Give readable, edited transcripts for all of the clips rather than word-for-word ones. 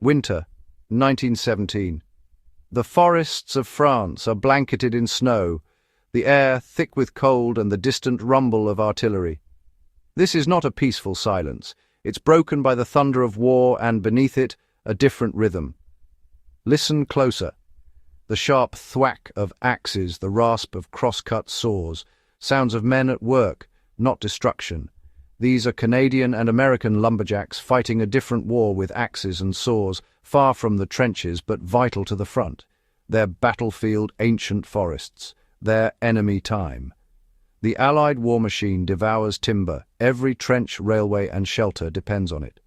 Winter, 1917. The forests of France are blanketed in snow, the air thick with cold and the distant rumble of artillery. This is not a peaceful silence. It's broken by the thunder of war and, beneath it, a different rhythm. Listen closer. The sharp thwack of axes, the rasp of cross-cut saws, sounds of men at work, not destruction. These are Canadian and American lumberjacks fighting a different war with axes and saws, far from the trenches but vital to the front. Their battlefield, ancient forests, their enemy time. The Allied war machine devours timber. Every trench, railway and shelter depends on it.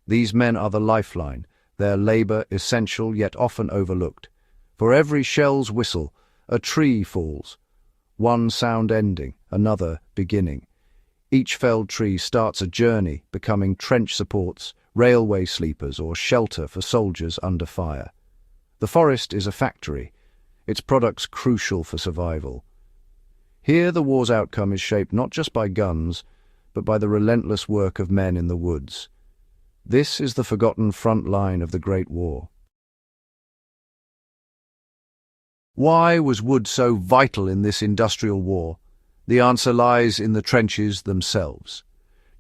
These men are the lifeline, their labor essential yet often overlooked. For every shell's whistle, a tree falls. One sound ending, another beginning. Each felled tree starts a journey, becoming trench supports, railway sleepers, or shelter for soldiers under fire. The forest is a factory, its products crucial for survival. Here the war's outcome is shaped not just by guns, but by the relentless work of men in the woods. This is the forgotten front line of the Great War. Why was wood so vital in this industrial war? The answer lies in the trenches themselves.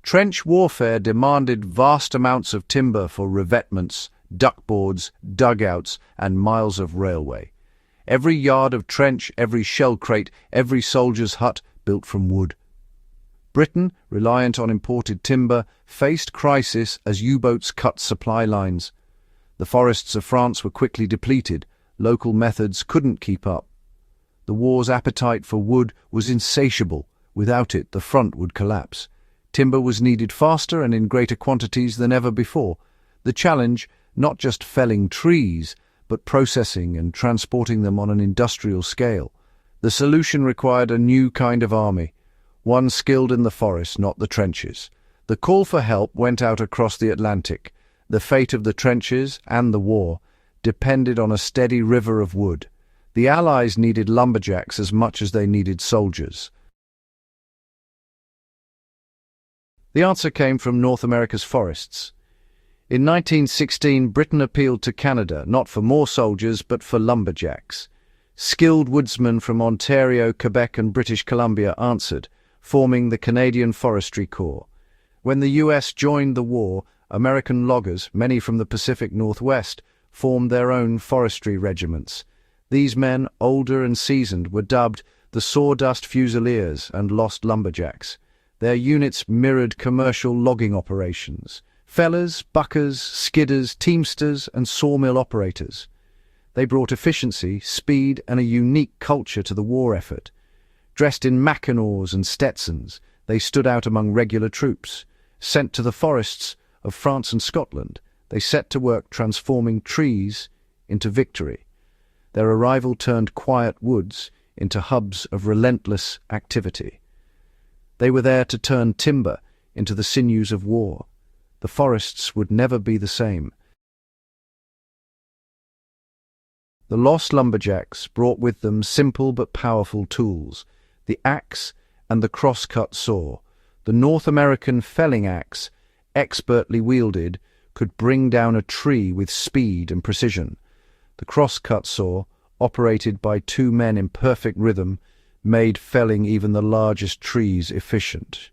Trench warfare demanded vast amounts of timber for revetments, duckboards, dugouts, and miles of railway. Every yard of trench, every shell crate, every soldier's hut built from wood. Britain, reliant on imported timber, faced crisis as U-boats cut supply lines. The forests of France were quickly depleted. Local methods couldn't keep up. The war's appetite for wood was insatiable. Without it, the front would collapse. Timber was needed faster and in greater quantities than ever before. The challenge, not just felling trees, but processing and transporting them on an industrial scale. The solution required a new kind of army, one skilled in the forest, not the trenches. The call for help went out across the Atlantic. The fate of the trenches and the war depended on a steady river of wood. The Allies needed lumberjacks as much as they needed soldiers. The answer came from North America's forests. In 1916, Britain appealed to Canada, not for more soldiers, but for lumberjacks. Skilled woodsmen from Ontario, Quebec, and British Columbia answered, forming the Canadian Forestry Corps. When the US joined the war, American loggers, many from the Pacific Northwest, formed their own forestry regiments. These men, older and seasoned, were dubbed the Sawdust Fusiliers and Lost Lumberjacks. Their units mirrored commercial logging operations. Fellers, buckers, skidders, teamsters, and sawmill operators. They brought efficiency, speed, and a unique culture to the war effort. Dressed in Mackinaws and Stetsons, they stood out among regular troops. Sent to the forests of France and Scotland, they set to work transforming trees into victory. Their arrival turned quiet woods into hubs of relentless activity. They were there to turn timber into the sinews of war. The forests would never be the same. The lost lumberjacks brought with them simple but powerful tools, the axe and the cross-cut saw. The North American felling axe, expertly wielded, could bring down a tree with speed and precision. The cross-cut saw, operated by two men in perfect rhythm, made felling even the largest trees efficient.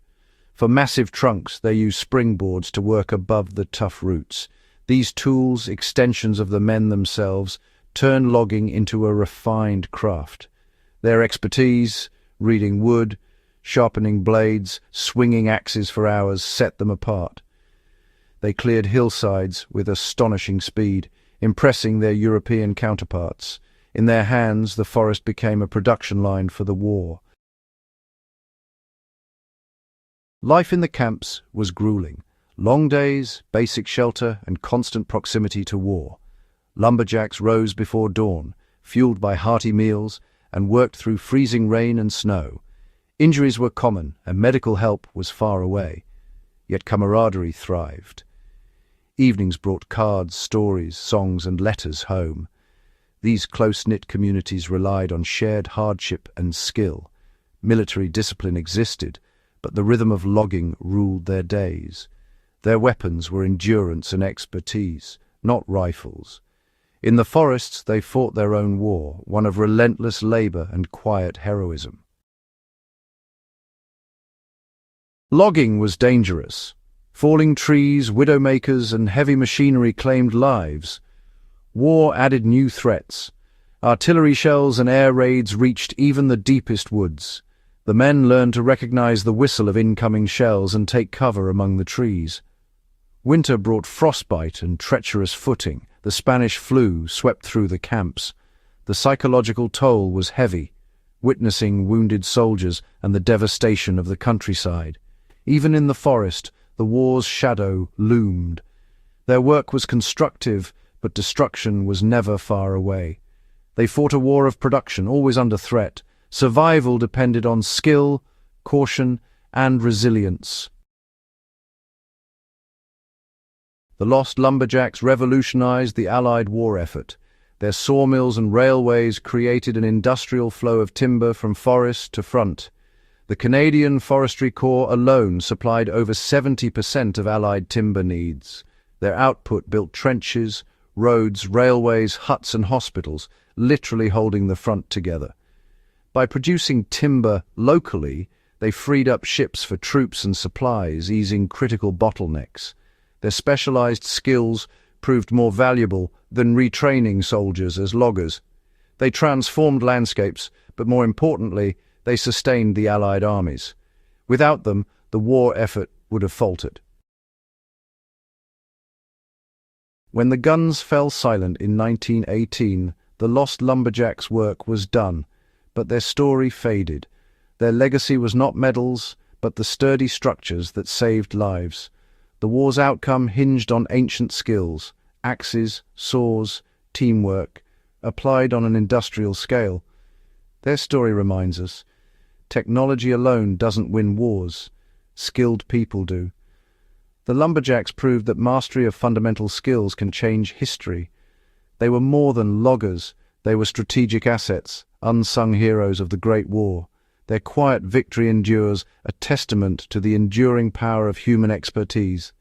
For massive trunks, they used springboards to work above the tough roots. These tools, extensions of the men themselves, turned logging into a refined craft. Their expertise, reading wood, sharpening blades, swinging axes for hours, set them apart. They cleared hillsides with astonishing speed, impressing their European counterparts. In their hands, the forest became a production line for the war. Life in the camps was grueling. Long days, basic shelter, and constant proximity to war. Lumberjacks rose before dawn, fueled by hearty meals, and worked through freezing rain and snow. Injuries were common, and medical help was far away. Yet camaraderie thrived. Evenings brought cards, stories, songs, and letters home. These close-knit communities relied on shared hardship and skill. Military discipline existed, but the rhythm of logging ruled their days. Their weapons were endurance and expertise, not rifles. In the forests, they fought their own war, one of relentless labor and quiet heroism. Logging was dangerous. Falling trees, widowmakers, and heavy machinery claimed lives. War added new threats. Artillery shells and air raids reached even the deepest woods. The men learned to recognize the whistle of incoming shells and take cover among the trees. Winter brought frostbite and treacherous footing. The Spanish flu swept through the camps. The psychological toll was heavy, witnessing wounded soldiers and the devastation of the countryside. Even in the forest, the war's shadow loomed. Their work was constructive, but destruction was never far away. They fought a war of production, always under threat. Survival depended on skill, caution, and resilience. The lost lumberjacks revolutionized the Allied war effort. Their sawmills and railways created an industrial flow of timber from forest to front. The Canadian Forestry Corps alone supplied over 70% of Allied timber needs. Their output built trenches, roads, railways, huts, and hospitals, literally holding the front together. By producing timber locally, they freed up ships for troops and supplies, easing critical bottlenecks. Their specialized skills proved more valuable than retraining soldiers as loggers. They transformed landscapes, but more importantly, they sustained the Allied armies. Without them, the war effort would have faltered. When the guns fell silent in 1918, the lost lumberjacks' work was done, but their story faded. Their legacy was not medals, but the sturdy structures that saved lives. The war's outcome hinged on ancient skills, axes, saws, teamwork, applied on an industrial scale. Their story reminds us, technology alone doesn't win wars, skilled people do. The lumberjacks proved that mastery of fundamental skills can change history. They were more than loggers, they were strategic assets, unsung heroes of the Great War. Their quiet victory endures, a testament to the enduring power of human expertise.